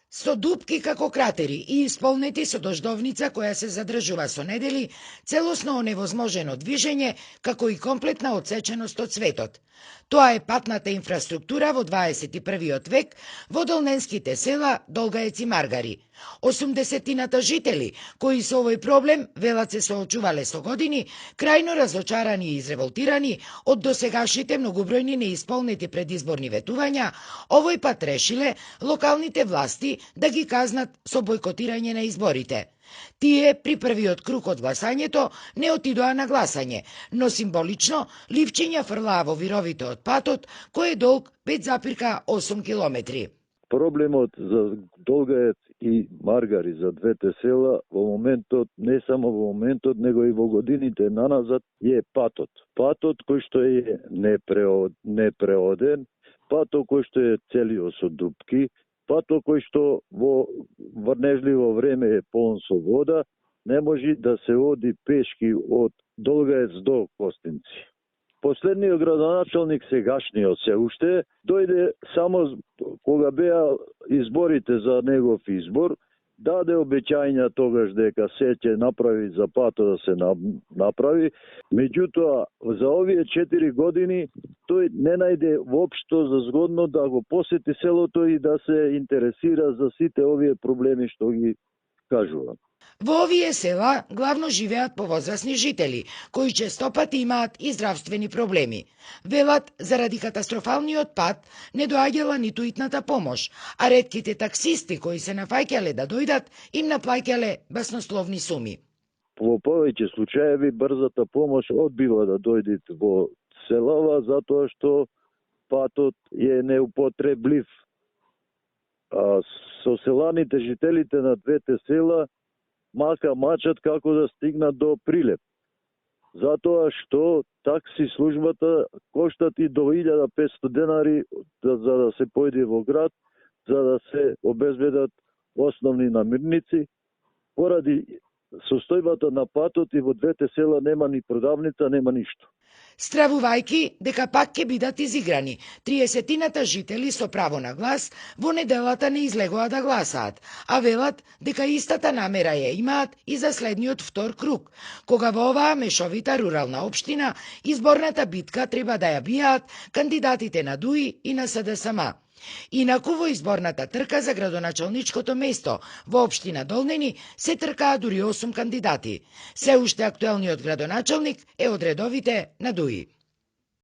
Со дупки како кратери и исполнети со дождовница која се задржува со недели, целосно оневозможено движење, како и комплетна одсеченост од светот. Тоа е патната инфраструктура во 21. век во долненските села Долгаец и Маргари. 80-тината жители кои со овој проблем велат се соочувале со години, крајно разочарани и изреволтирани од досегашните многобројни неисполнети предизборни ветувања, овој пат решиле локалните власти да ги казнат со бойкотирање на изборите. Тие при првиот круг од гласањето не отидоа на гласање, но символично ливчиња фрлаа во вировите од патот кој е долг 5,8 километри. Проблемот за Долгаец и Маргари, за двете села, во моментот, не само во моментот, него и во годините наназад, е патот. Патот кој што е непреоден, патот кој што е целиот со дупки, патот кој што во врнежливо време е полн со вода, не може да се оди пешки од Долгаец до Костинци. Последниот градоначалник, сегашниот се уште, дојде само кога беа изборите за негов избор, даде обеќања тогаш дека се ќе направи за пато да се направи. Меѓутоа, за овие 4 години тој не најде воопшто за згодно да го посети селото и да се интересира за сите овие проблеми што ги кажувам. Во овие села главно живеат повозрасни жители, кои честопати имаат и здравствени проблеми. Велат, заради катастрофалниот пат не доаѓала ниту итната помош, а ретките таксисти кои се нафаќале да дојдат, им наплаќале баснословни суми. Во повеќе случаеви брзата помош одбива да дојде во селава затоа што патот е неупотреблив. А со селаните, жителите на двете села мачат како да стигнат до Прилеп. Затоа што такси службата коштат и до 1500 денари за да се појде во град, за да се обезбедат основни намирници. Поради состојбата на патот и во двете села нема ни продавница, нема ништо. Стравувајќи дека пак ќе бидат изиграни, 30-тината жители со право на глас во неделата не излегоа да гласаат, а велат дека истата намера ја имаат и за следниот втор круг, кога во оваа мешовита рурална општина изборната битка треба да ја бијаат кандидатите на ДУИ и на СДСМ. Инаку во изборната трка за градоначалничкото место во општина Долнени се тркаа дури 8 кандидати. Се уште актуелниот градоначалник е од редовите на ДУИ.